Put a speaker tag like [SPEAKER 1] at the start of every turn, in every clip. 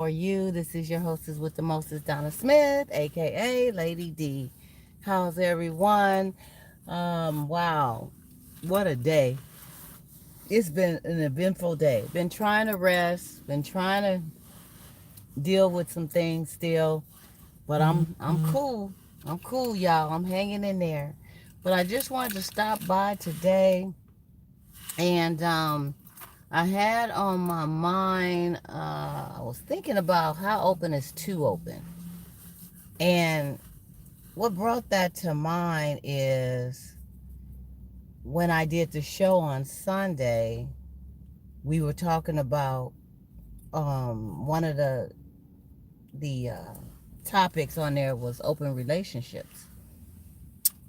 [SPEAKER 1] How are you? This is your hostess with the mostest, Donna Smith, aka Lady D. How's everyone? Wow, what a day. It's been an eventful day. Been trying to rest, been trying to deal with some things still, but I'm cool. I'm cool, y'all. I'm hanging in there. But I just wanted to stop by today and I had on my mind, I was thinking about how open is too open. And what brought that to mind is when I did the show on Sunday, we were talking about one of the topics on there was open relationships.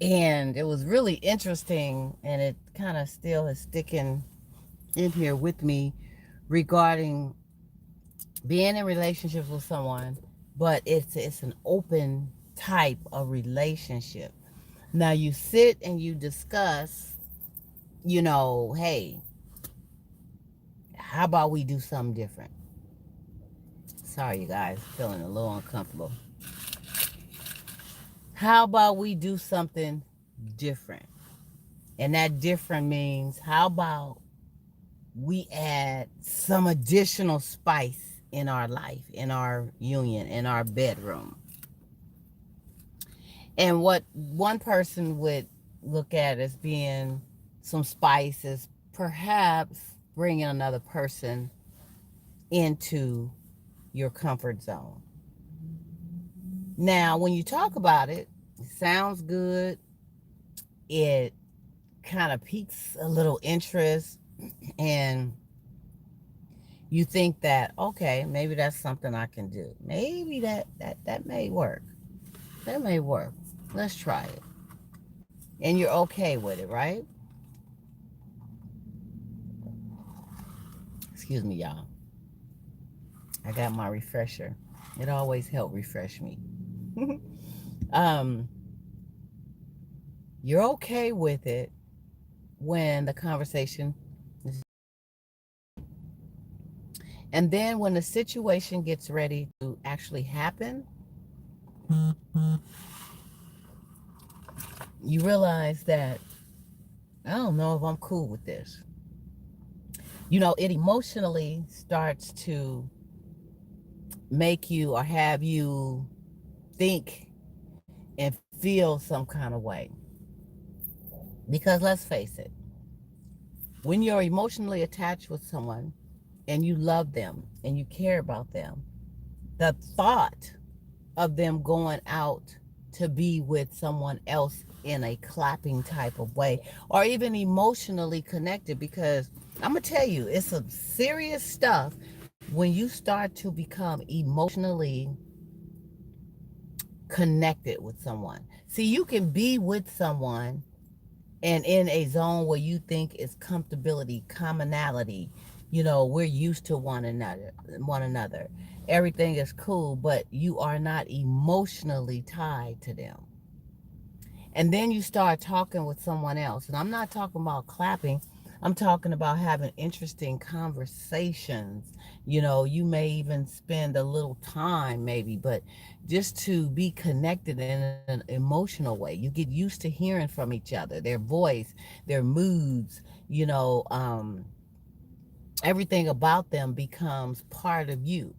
[SPEAKER 1] And it was really interesting, and it kind of still is sticking in here with me regarding being in relationships with someone, but it's an open type of relationship. Now you sit and you discuss, hey, how about we do something different? Sorry, you guys, feeling a little uncomfortable. How about we do something different? And that different means how about we add some additional spice in our life, in our union, in our bedroom. And what one person would look at as being some spice is perhaps bringing another person into your comfort zone. Now, when you talk about it, it sounds good. It kind of piques a little interest, and you think that, okay, maybe that's something I can do. Maybe that may work. That may work. Let's try it. And you're okay with it, right? Excuse me, y'all. I got my refresher. It always helps refresh me. um, you're okay with it when the conversation is, and then when the situation gets ready to actually happen, you realize that I don't know if I'm cool with this. It emotionally starts to make you or have you think and feel some kind of way. Because let's face it, when you're emotionally attached with someone and you love them and you care about them, the thought of them going out to be with someone else in a clapping type of way or even emotionally connected, because I'm going to tell you, it's some serious stuff when you start to become emotionally connected with someone. See, you can be with someone and in a zone where you think is comfortability, commonality, we're used to one another. Everything is cool, but you are not emotionally tied to them. And then you start talking with someone else. And I'm not talking about clapping. I'm talking about having interesting conversations. You may even spend a little time, maybe, but just to be connected in an emotional way. You get used to hearing from each other, their voice, their moods, everything about them becomes part of you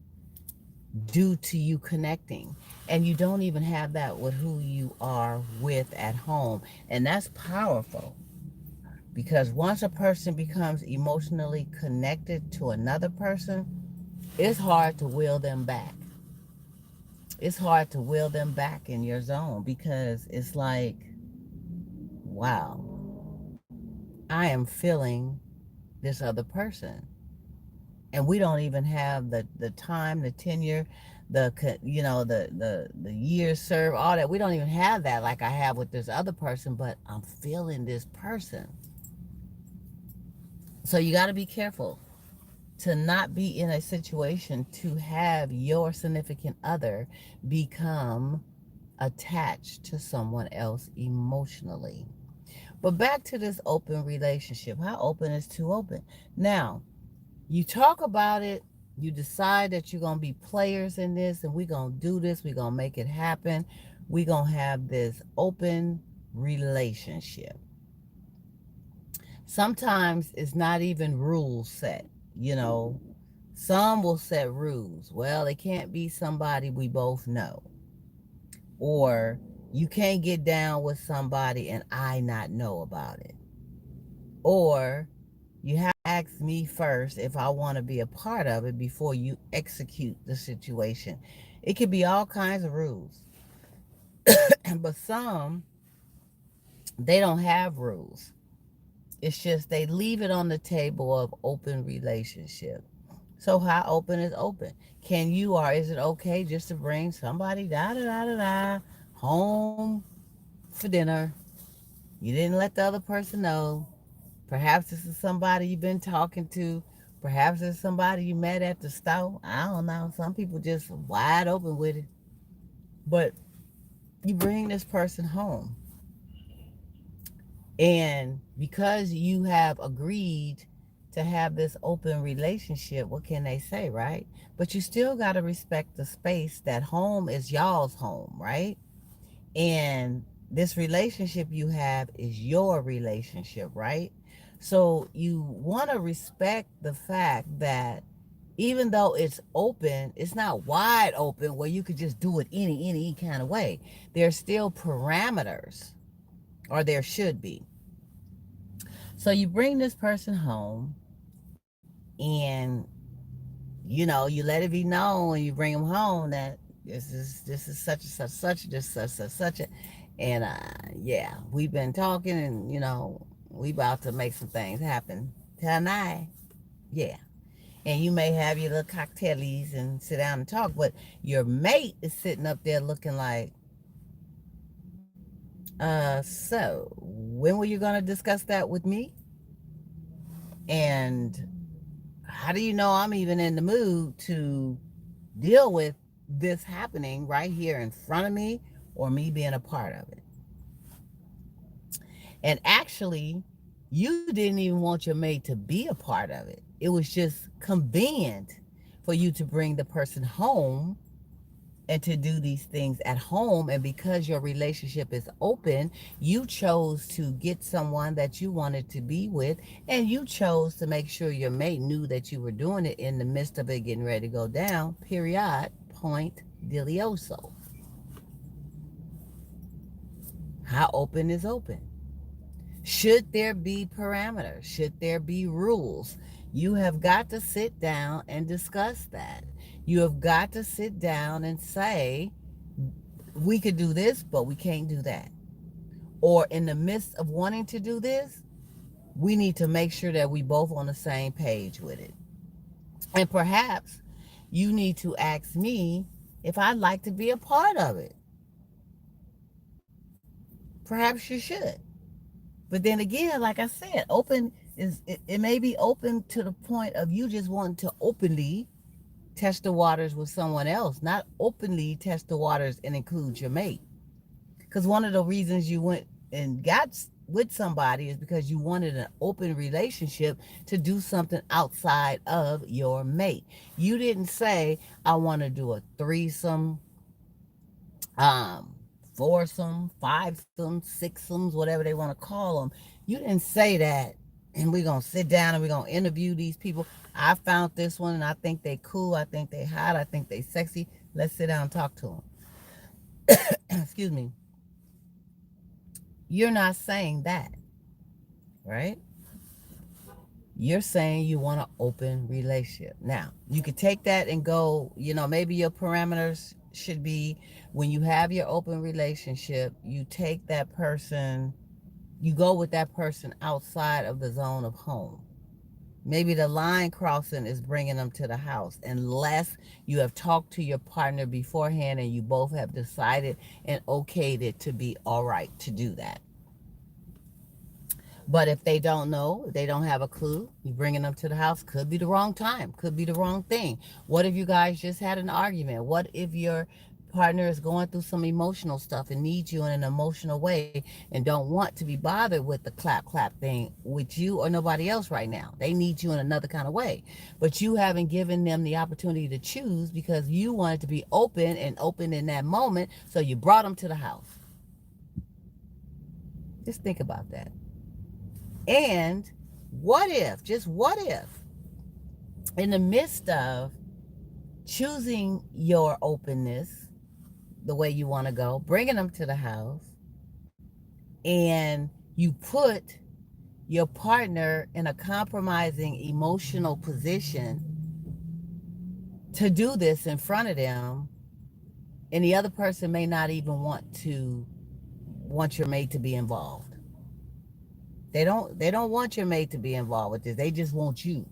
[SPEAKER 1] due to you connecting. And you don't even have that with who you are with at home. And that's powerful because once a person becomes emotionally connected to another person, it's hard to will them back. It's hard to will them back in your zone because it's like, wow, I am feeling this other person. And we don't even have the time, the tenure, the years served, all that. We don't even have that like I have with this other person, but I'm feeling this person. So you got to be careful to not be in a situation to have your significant other become attached to someone else emotionally. But back to this open relationship. How open is too open? Now, you talk about it, You decide that you're going to be players in this and we're going to do this. We're going to make it happen. We're going to have this open relationship. Sometimes it's not even rules set, you know. Some will set rules. Well, it can't be somebody we both know. Or you can't get down with somebody and I not know about it. Or you have to ask me first if I want to be a part of it before you execute the situation. It could be all kinds of rules. But some, they don't have rules. It's just they leave it on the table of open relationship. So how open is open? Can you, or is it okay just to bring somebody home for dinner? You didn't let the other person know. Perhaps this is somebody you've been talking to. Perhaps it's somebody you met at the store. I don't know. Some people just wide open with it. But you bring this person home. And because you have agreed to have this open relationship, what can they say, right? But you still got to respect the space that home is y'all's home, right? And this relationship you have is your relationship, right? So you want to respect the fact that even though it's open, it's not wide open where you could just do it any kind of way. There's still parameters, or there should be. So you bring this person home and you let it be known when you bring them home that this is such a and yeah, we've been talking and we about to make some things happen tonight. Yeah. And you may have your little cocktailies and sit down and talk, but your mate is sitting up there looking like, so when were you gonna discuss that with me? And how do you know I'm even in the mood to deal with this happening right here in front of me or me being a part of it? And actually, you didn't even want your mate to be a part of it. It was just convenient for you to bring the person home and to do these things at home. And because your relationship is open, you chose to get someone that you wanted to be with, and you chose to make sure your mate knew that you were doing it in the midst of it getting ready to go down. Period. Point delioso. How open is open? Should there be parameters? Should there be rules? You have got to sit down and discuss that. You have got to sit down and say, we could do this, but we can't do that. Or in the midst of wanting to do this, we need to make sure that we both on the same page with it. And perhaps you need to ask me if I'd like to be a part of it. Perhaps you should. But then again, like I said, open it may be open to the point of you just wanting to openly test the waters with someone else, not openly test the waters and include your mate. Because one of the reasons you went and got with somebody is because you wanted an open relationship to do something outside of your mate. You didn't say, I want to do a threesome, foursome, fivesome, sixsomes, whatever they want to call them. You didn't say that. And we're going to sit down and we're going to interview these people. I found this one and I think they cool. I think they hot. I think they sexy. Let's sit down and talk to them. Excuse me. You're not saying that, right? You're saying you want an open relationship. Now, you could take that and go, maybe your parameters should be when you have your open relationship, you take that person, you go with that person outside of the zone of home. Maybe the line crossing is bringing them to the house, unless you have talked to your partner beforehand and you both have decided and okayed it to be all right to do that. But if they don't know, they don't have a clue, you bringing them to the house, could be the wrong time, could be the wrong thing. What if you guys just had an argument? What if your partner is going through some emotional stuff and needs you in an emotional way and don't want to be bothered with the clap clap thing with you or nobody else right now. They need you in another kind of way. But you haven't given them the opportunity to choose because you wanted to be open and open in that moment. So you brought them to the house. Just think about that. And what if, just what if, in the midst of choosing your openness, the way you want to go, bringing them to the house, and you put your partner in a compromising emotional position to do this in front of them, and the other person may not even want your mate to be involved. They don't want your mate to be involved with this. They just want you.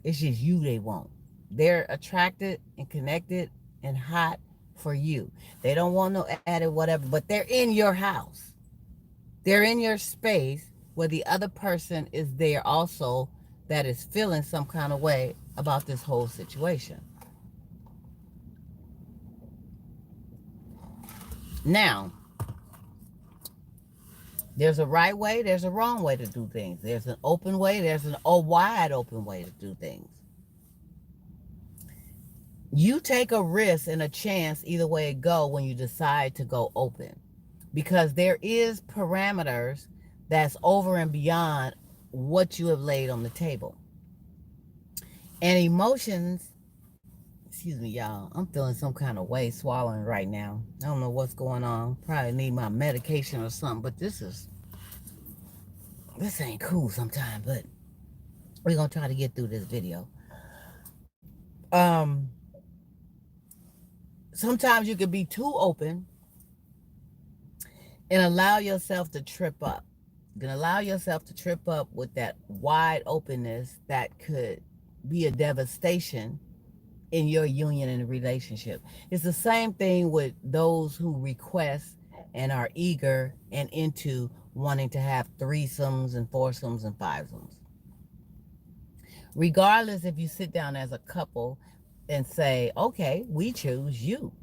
[SPEAKER 1] It's just you they want. They're attracted and connected and hot for you. They don't want no added whatever, but they're in your house. They're in your space where the other person is there also that is feeling some kind of way about this whole situation. Now, there's a right way, there's a wrong way to do things. There's an open way, there's a wide open way to do things. You take a risk and a chance either way it go when you decide to go open, because there is parameters that's over and beyond what you have laid on the table. And emotions, excuse me, y'all, I'm feeling some kind of way swallowing right now. I don't know what's going on. Probably need my medication or something, but this ain't cool sometimes, but we're gonna try to get through this video. Sometimes you can be too open and allow yourself to trip up. You can allow yourself to trip up with that wide openness that could be a devastation in your union and relationship. It's the same thing with those who request and are eager and into wanting to have threesomes and foursomes and fivesomes. Regardless if you sit down as a couple and say, okay, we choose you.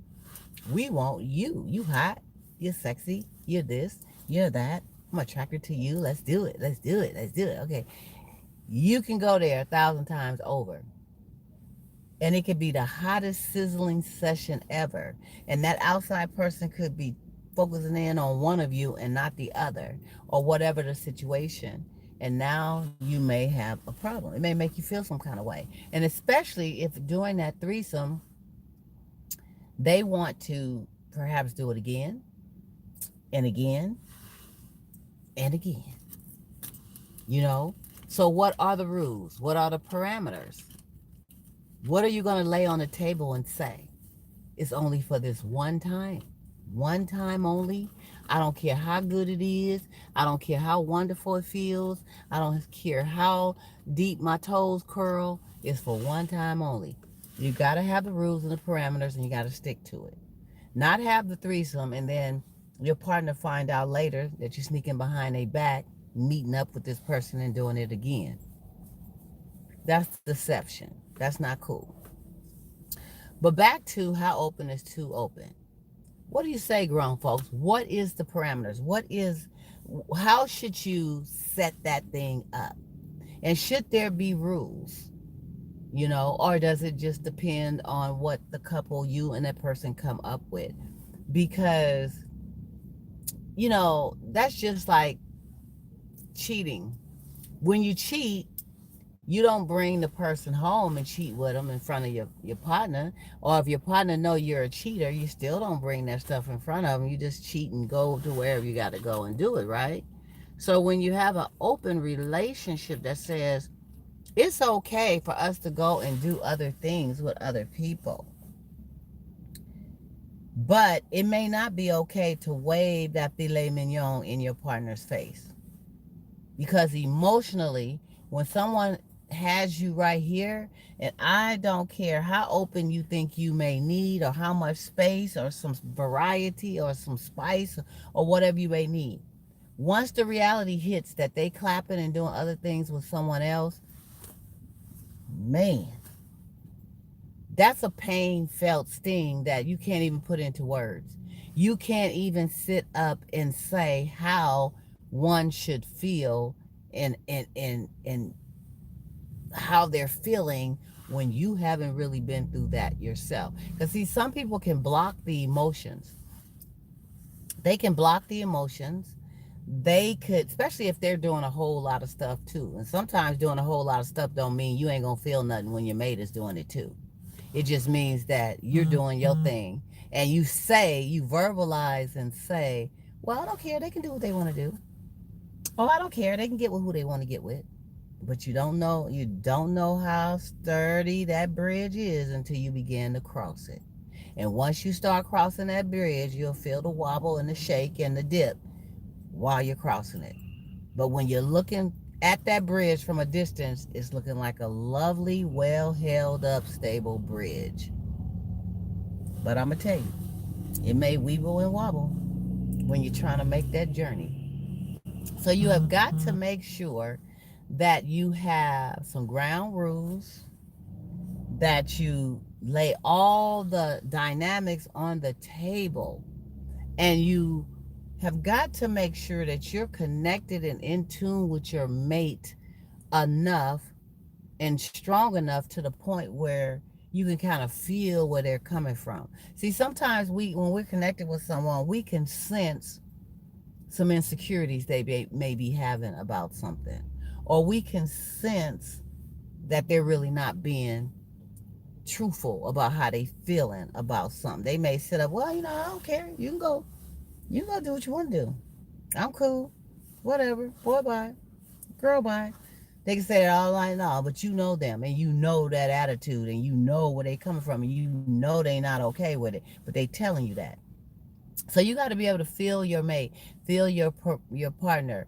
[SPEAKER 1] We want you. You hot, you're sexy, you're this, you're that. I'm attracted to you. Let's do it. Let's do it. Let's do it. Okay. You can go there 1,000 times over. And it could be the hottest sizzling session ever. And that outside person could be focusing in on one of you and not the other, or whatever the situation. And now you may have a problem. It may make you feel some kind of way. And especially if during that threesome, they want to perhaps do it again and again and again. You know? So what are the rules? What are the parameters? What are you going to lay on the table and say? It's only for this one time. One time only. I don't care how good it is. I don't care how wonderful it feels. I don't care how deep my toes curl. It's for one time only. You got to have the rules and the parameters, and you got to stick to it. Not have the threesome and then your partner find out later that you're sneaking behind their back, meeting up with this person and doing it again. That's deception. That's not cool. But back to how open is too open. What do you say, grown folks? What is the parameters? How should you set that thing up? And should there be rules? You know, or does it just depend on what the couple, you and that person, come up with? Because, you know, that's just like cheating. When you cheat, you don't bring the person home and cheat with them in front of your partner. Or if your partner know you're a cheater, you still don't bring that stuff in front of them. You just cheat and go to wherever you got to go and do it, right? So when you have an open relationship that says, it's okay for us to go and do other things with other people, but it may not be okay to wave that filet mignon in your partner's face. Because emotionally, when someone has you right here, and I don't care how open you think you may need, or how much space or some variety or some spice or whatever you may need, once the reality hits that they clapping and doing other things with someone else, man, That's a pain felt sting that you can't even put into words. You can't even sit up and say how one should feel and how they're feeling when you haven't really been through that yourself. Because see, some people can block the emotions. They can block the emotions. They could, especially if they're doing a whole lot of stuff too. And sometimes doing a whole lot of stuff don't mean you ain't gonna feel nothing when your mate is doing it too. It just means that you're doing your thing, and you verbalize and say, well, I don't care, they can do what they want to do. Oh, I don't care, they can get with who they want to get with. But you don't know how sturdy that bridge is until you begin to cross it. And once you start crossing that bridge, you'll feel the wobble and the shake and the dip while you're crossing it. But when you're looking at that bridge from a distance, it's looking like a lovely, well held up, stable bridge. But I'm going to tell you, it may weeble and wobble when you're trying to make that journey. So you have got to make sure that you have some ground rules, that you lay all the dynamics on the table, and you have got to make sure that you're connected and in tune with your mate enough and strong enough to the point where you can kind of feel where they're coming from. See, sometimes when we're connected with someone, we can sense some insecurities they may be having about something, or we can sense that they're really not being truthful about how they feeling about something. They may sit up, well, I don't care. You can go do what you want to do. I'm cool. Whatever. Boy, bye. Girl, bye. They can say that all night long, but you know them, and you know that attitude, and you know where they coming from, and you know they not okay with it, but they telling you that. So you got to be able to feel your mate, feel your partner.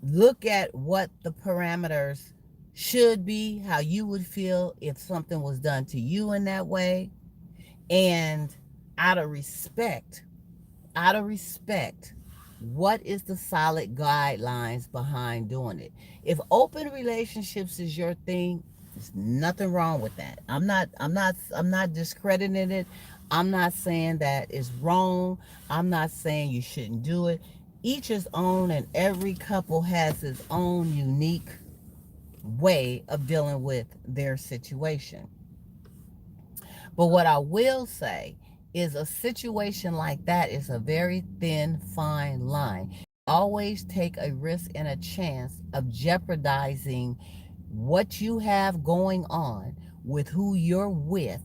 [SPEAKER 1] Look at what the parameters should be, how you would feel if something was done to you in that way. And out of respect, what is the solid guidelines behind doing it? If open relationships is your thing, there's nothing wrong with that. I'm not discrediting it. I'm not saying that it's wrong. I'm not saying you shouldn't do it. Each is own, and every couple has its own unique way of dealing with their situation. But what I will say is a situation like that is a very thin, fine line. Always take a risk and a chance of jeopardizing what you have going on with who you're with,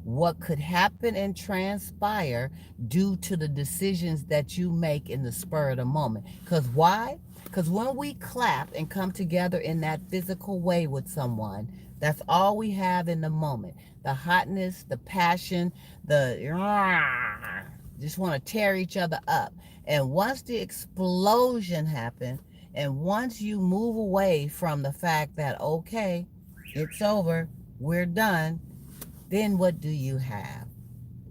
[SPEAKER 1] what could happen and transpire due to the decisions that you make in the spur of the moment. Because why? Because when we clap and come together in that physical way with someone, that's all we have in the moment. The hotness, the passion, just want to tear each other up. And once the explosion happens, and once you move away from the fact that, okay, it's over, we're done, then what do you have?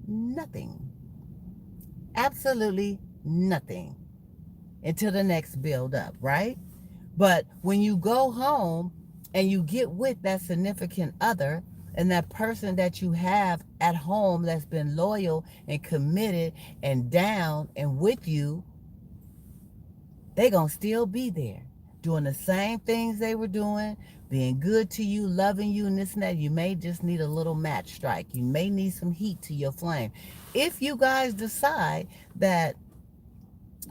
[SPEAKER 1] Nothing. Absolutely nothing until the next build up, right? But when you go home and you get with that significant other and that person that you have at home that's been loyal and committed and down and with you, they gonna still be there doing the same things they were doing, being good to you, loving you, and this and that. You may just need a little match strike. You may need some heat to your flame. If you guys decide that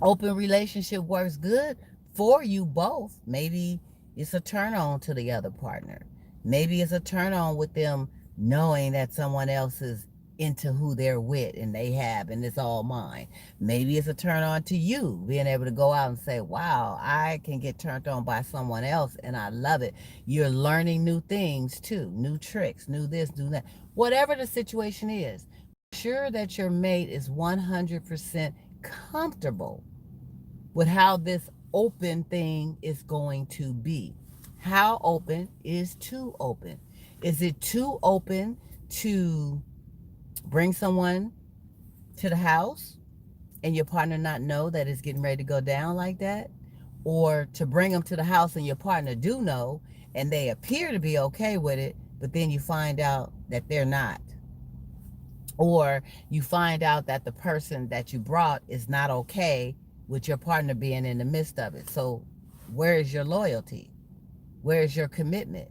[SPEAKER 1] open relationship works good for you both, maybe it's a turn on to the other partner. Maybe it's a turn on with them knowing that someone else is into who they're with and they have, and it's all mine. Maybe it's a turn on to you being able to go out and say, wow, I can get turned on by someone else and I love it. You're learning new things too, new tricks, new this, new that. Whatever the situation is, sure that your mate is 100% comfortable with how this open thing is going to be. How open is too open? Is it too open to bring someone to the house and your partner not know that it's getting ready to go down like that? Or to bring them to the house and your partner do know and they appear to be okay with it, but then you find out that they're not? or you find out that the person that you brought is not okay with your partner being in the midst of it. So where is your loyalty? Where is your commitment?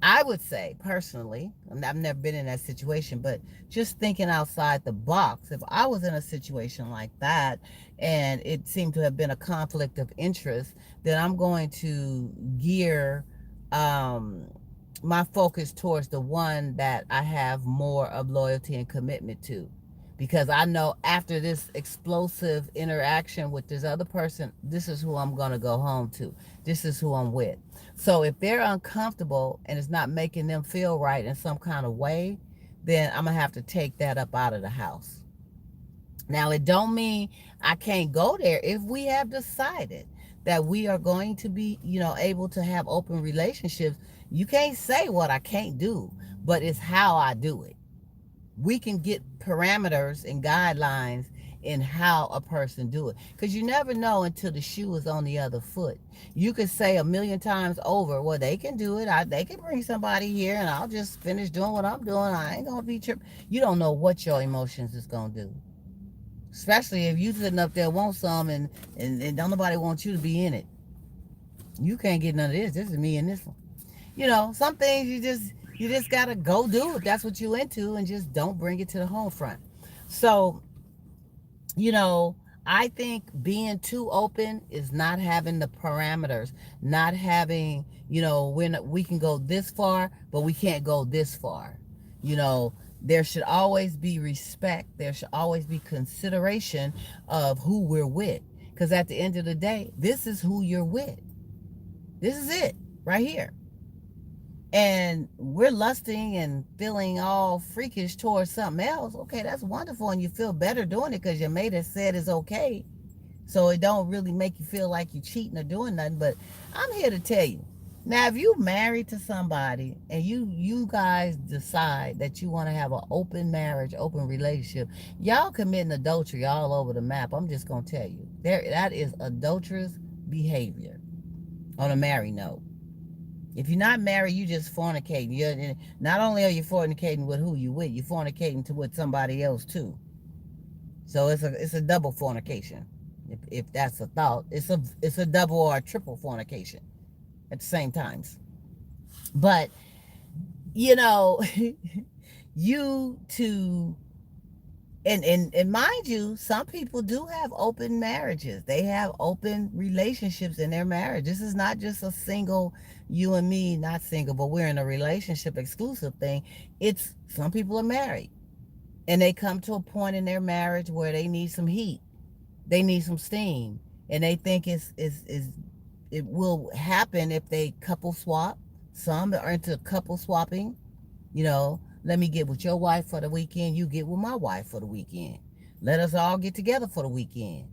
[SPEAKER 1] I would say personally, and I've never been in that situation, but just thinking outside the box, if I was in a situation like that and it seemed to have been a conflict of interest, then I'm going to gear um, my focus towards the one that I have more of loyalty and commitment to. Because I know after this explosive interaction with this other person, this is who I'm going to go home to. This is who I'm with. So if they're uncomfortable and it's not making them feel right in some kind of way, then I'm gonna have to take that up out of the house. Now it don't mean I can't go there if we have decided that we are going to be, able to have open relationships. You can't say what I can't do, but it's how I do it. We can get parameters and guidelines in how a person do it, because you never know until the shoe is on the other foot. You could say a million times over, well, they can do it. They can bring somebody here and I'll just finish doing what I'm doing. I ain't gonna be tripping. You don't know what your emotions is gonna do, especially if you sitting up there want some and don't nobody want you to be in it. You can't get none of this. This is me and this one. Some things you just gotta go do if that's what you into, and just don't bring it to the home front. So, you know, I think being too open is not having the parameters, not having, when we can go this far, but we can't go this far. There should always be respect. There should always be consideration of who we're with. Because at the end of the day, this is who you're with. This is it right here. And we're lusting and feeling all freakish towards something else. Okay, that's wonderful, and you feel better doing it because your mate has said it's okay. So it don't really make you feel like you're cheating or doing nothing. But I'm here to tell you, now if you married to somebody and you guys decide that you want to have an open marriage, open relationship, y'all committing adultery all over the map. I'm just gonna tell you, that is adulterous behavior on a married note. If you're not married, you just fornicating. Not only are you fornicating with who you with, you're fornicating with somebody else too. So it's a double fornication. If that's a thought, it's a double or a triple fornication at the same times. But you to and mind you, some people do have open marriages. They have open relationships in their marriage. This is not just a single, you and me, not single, but we're in a relationship exclusive thing. It's some people are married and they come to a point in their marriage where they need some heat. They need some steam. And they think it will happen if they couple swap. Some are into couple swapping, let me get with your wife for the weekend. You get with my wife for the weekend. Let us all get together for the weekend.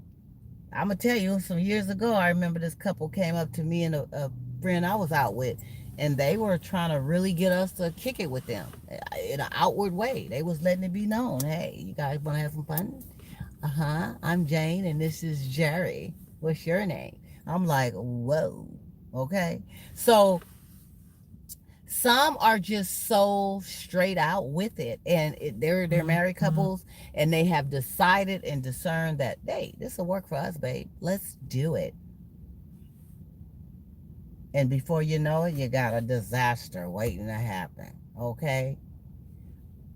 [SPEAKER 1] I'm going to tell you, some years ago, I remember this couple came up to me and a friend I was out with, and they were trying to really get us to kick it with them in an outward way. They was letting it be known, hey, you guys want to have some fun? I'm Jane, and this is Jerry. What's your name? I'm like, whoa, okay. So some are just so straight out with it, and they're married couples, and they have decided and discerned that, hey, this will work for us, babe. Let's do it. And before you know it, you got a disaster waiting to happen. Okay,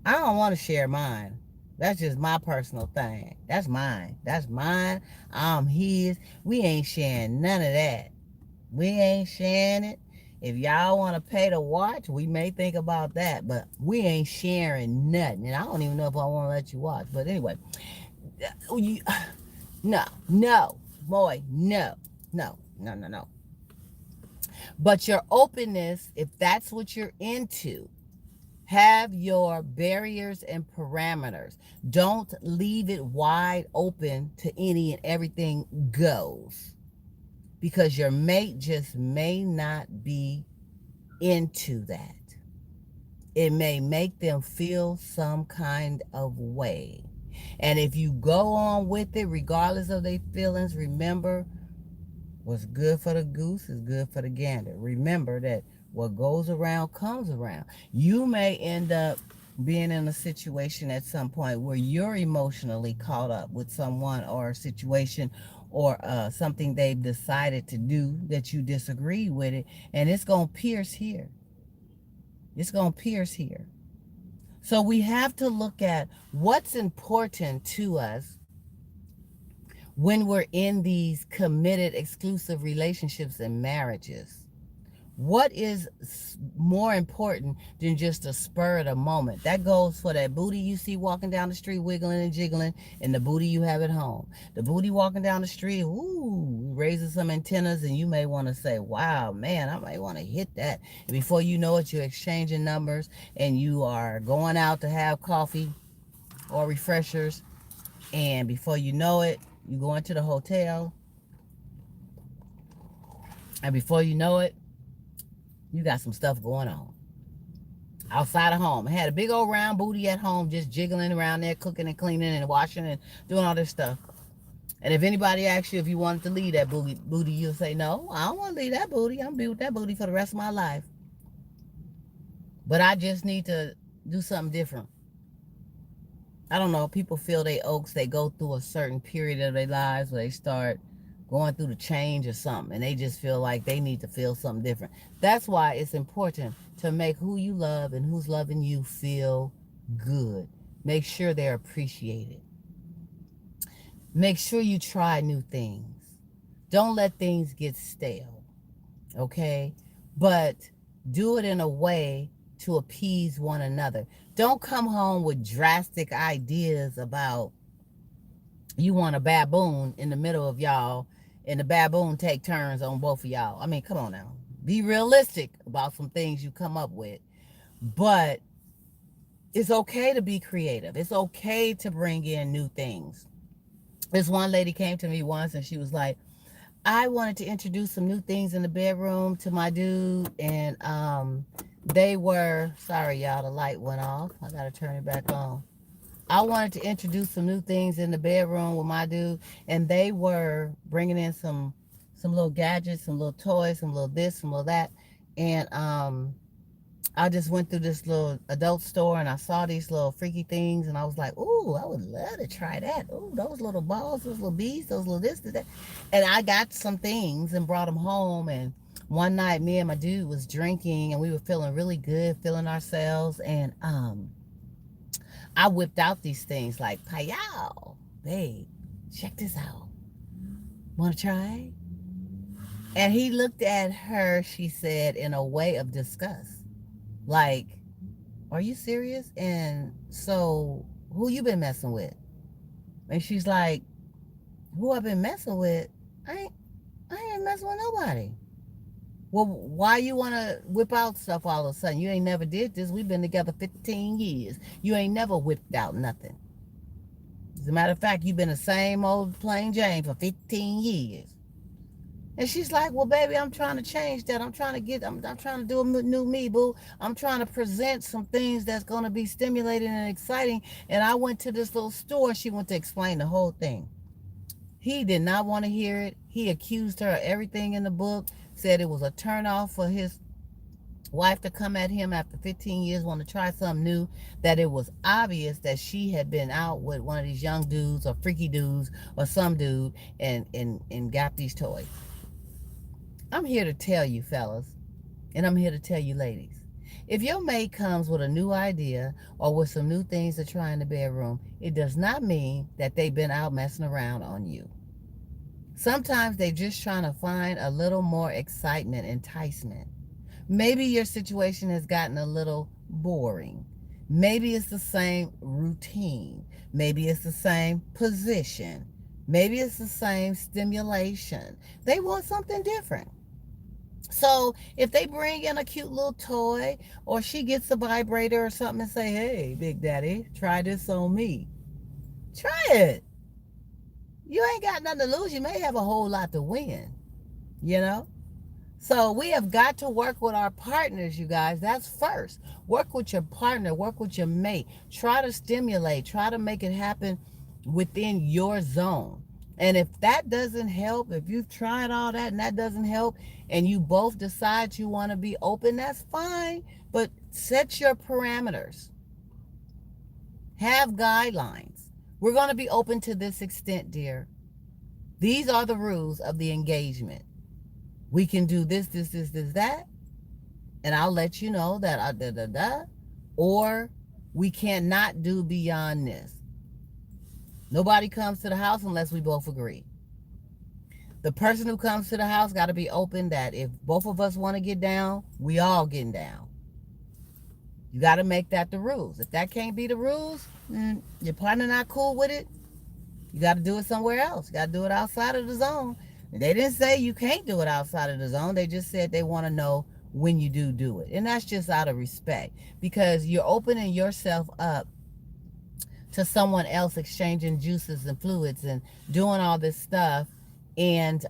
[SPEAKER 1] I don't want to share mine. That's just my personal thing. That's mine. That's mine. I'm his. We ain't sharing none of that. We ain't sharing it. If y'all want to pay to watch, we may think about that, but we ain't sharing nothing. And I don't even know if I want to let you watch. But anyway, no, boy, no. But your openness, if that's what you're into, have your barriers and parameters. Don't leave it wide open to any and everything goes. Because your mate just may not be into that. It may make them feel some kind of way. And if you go on with it, regardless of their feelings, remember, what's good for the goose is good for the gander. Remember that what goes around comes around. You may end up being in a situation at some point where you're emotionally caught up with someone or a situation or something they've decided to do that you disagree with it, and it's going to pierce here. It's going to pierce here. So we have to look at what's important to us when we're in these committed, exclusive relationships and marriages. What is more important than just a spur of the moment? That goes for that booty you see walking down the street wiggling and jiggling, and the booty you have at home. The booty walking down the street, ooh, raises some antennas, and you may want to say, wow, man, I might want to hit that. And before you know it, you're exchanging numbers, and you are going out to have coffee or refreshers, and before you know it, you go into the hotel, and before you know it, you got some stuff going on outside of home. I had a big old round booty at home, just jiggling around there, cooking and cleaning and washing and doing all this stuff. And if anybody asks you if you wanted to leave that booty, you'll say, no, I don't want to leave that booty. I'm going to be with that booty for the rest of my life. But I just need to do something different. I don't know. People feel they oaks. They go through a certain period of their lives where they start going through the change or something, and they just feel like they need to feel something different. That's why it's important to make who you love and who's loving you feel good. Make sure they're appreciated. Make sure you try new things. Don't let things get stale, okay? But do it in a way to appease one another. Don't come home with drastic ideas about you want a baboon in the middle of y'all, and the baboon take turns on both of y'all. I mean, come on now. Be realistic about some things you come up with. But it's okay to be creative. It's okay to bring in new things. This one lady came to me once and she was like, I wanted to introduce some new things in the bedroom to my dude. And they were, sorry y'all, the light went off. I got to turn it back on. I wanted to introduce some new things in the bedroom with my dude, and they were bringing in some little gadgets, some little toys, some little this, some little that, and I just went through this little adult store and I saw these little freaky things, and I was like, ooh, I would love to try that. Ooh, those little balls, those little bees, those little this, that, and I got some things and brought them home. And one night, me and my dude was drinking, and we were feeling really good, feeling ourselves, and I whipped out these things like, Payal, babe, check this out. Want to try? And he looked at her, she said, in a way of disgust. Like, are you serious? And so, who you been messing with? And she's like, who I've been messing with? I ain't messing with nobody. Well, why you want to whip out stuff all of a sudden? You ain't never did this. We've been together 15 years. You ain't never whipped out nothing. As a matter of fact, you've been the same old plain Jane for 15 years. And she's like, well, baby, I'm trying to change that. I'm trying to do a new me, boo. I'm trying to present some things that's going to be stimulating and exciting. And I went to this little store. She went to explain the whole thing. He did not want to hear it. He accused her of everything in the book, said it was a turnoff for his wife to come at him after 15 years, want to try something new, that it was obvious that she had been out with one of these young dudes or freaky dudes or some dude and got these toys. I'm here to tell you, fellas, and I'm here to tell you, ladies, if your mate comes with a new idea or with some new things to try in the bedroom, it does not mean that they've been out messing around on you. Sometimes they're just trying to find a little more excitement, enticement. Maybe your situation has gotten a little boring. Maybe it's the same routine. Maybe it's the same position. Maybe it's the same stimulation. They want something different. So if they bring in a cute little toy, or she gets a vibrator or something and say, hey, Big Daddy, try this on me. Try it. You ain't got nothing to lose. You may have a whole lot to win, you know? So we have got to work with our partners, you guys. That's first. Work with your partner. Work with your mate. Try to stimulate. Try to make it happen within your zone. And if that doesn't help, if you've tried all that and that doesn't help, and you both decide you want to be open, that's fine. But set your parameters. Have guidelines. We're going to be open to this extent, dear. These are the rules of the engagement. We can do this, that, and I'll let you know that or we cannot do beyond this. Nobody comes to the house unless we both agree. The person who comes to the house got to be open that if both of us want to get down, we all getting down. You got to make that the rules. If that can't be the rules, then your partner not cool with it, you got to do it somewhere else. You got to do it outside of the zone. They didn't say you can't do it outside of the zone. They just said they want to know when you do it. And that's just out of respect, because you're opening yourself up to someone else exchanging juices and fluids and doing all this stuff. And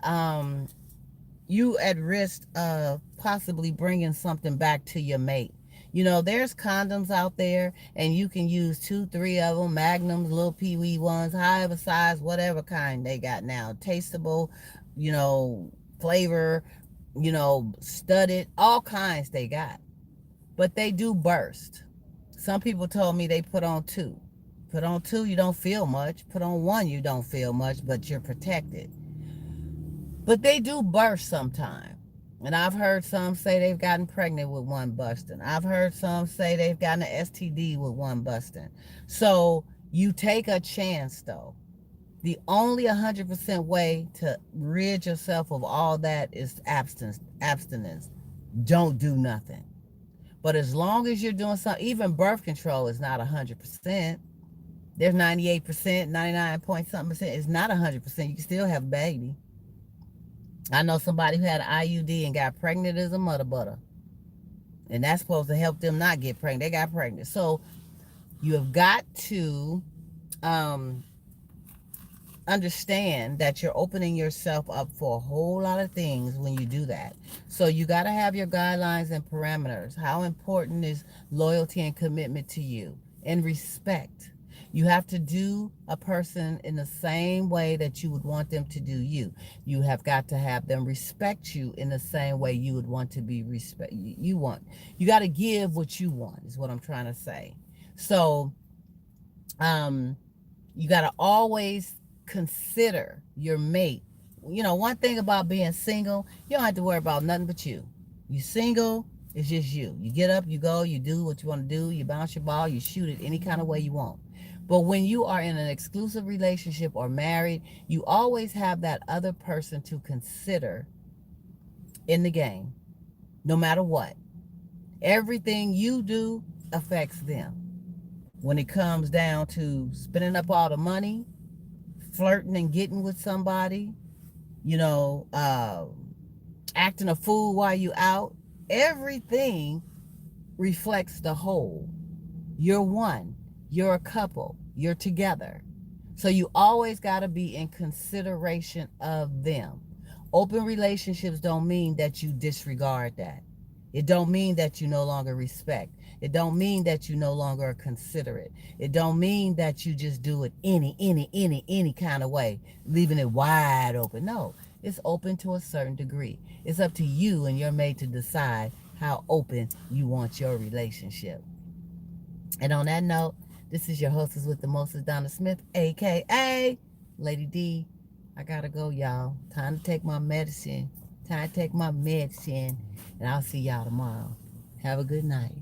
[SPEAKER 1] you at risk of possibly bringing something back to your mate. You know, there's condoms out there, and you can use 2, 3 of them, magnums, little pee-wee ones, however size, whatever kind they got now. Tasteable, you know, flavor, you know, studded, all kinds they got. But they do burst. Some people told me they put on 2. Put on 2, you don't feel much. Put on 1, you don't feel much, but you're protected. But they do burst sometimes. And I've heard some say they've gotten pregnant with one busting. I've heard some say they've gotten an STD with one busting. So you take a chance, though. The only 100% way to rid yourself of all that is abstinence. Don't do nothing. But as long as you're doing something, even birth control is not 100%. There's 98%, 99 point something percent. It's not 100%. You can still have a baby. I know somebody who had an IUD and got pregnant as a mother butter. And that's supposed to help them not get pregnant. They got pregnant. So you have got to understand that you're opening yourself up for a whole lot of things when you do that. So you got to have your guidelines and parameters. How important is loyalty and commitment to you and respect? You have to do a person in the same way that you would want them to do you. You have got to have them respect you in the same way you would want to be respect. You got to give what you want, is what I'm trying to say. So, you got to always consider your mate. You know, one thing about being single, you don't have to worry about nothing but you. You single, it's just you. You get up, you go, you do what you want to do, you bounce your ball, you shoot it any kind of way you want. But when you are in an exclusive relationship or married, you always have that other person to consider in the game, no matter what. Everything you do affects them. When it comes down to spending up all the money, flirting and getting with somebody, you know, acting a fool while you out, everything reflects the whole. You're one. You're a couple. You're together. So you always got to be in consideration of them. Open relationships don't mean that you disregard that. It don't mean that you no longer respect. It don't mean that you no longer are considerate. It don't mean that you just do it any kind of way, leaving it wide open. No, it's open to a certain degree. It's up to you and your mate to decide how open you want your relationship. And on that note, this is your hostess with the mostest, Donna Smith, a.k.a. Lady D. I gotta go, y'all. Time to take my medicine. And I'll see y'all tomorrow. Have a good night.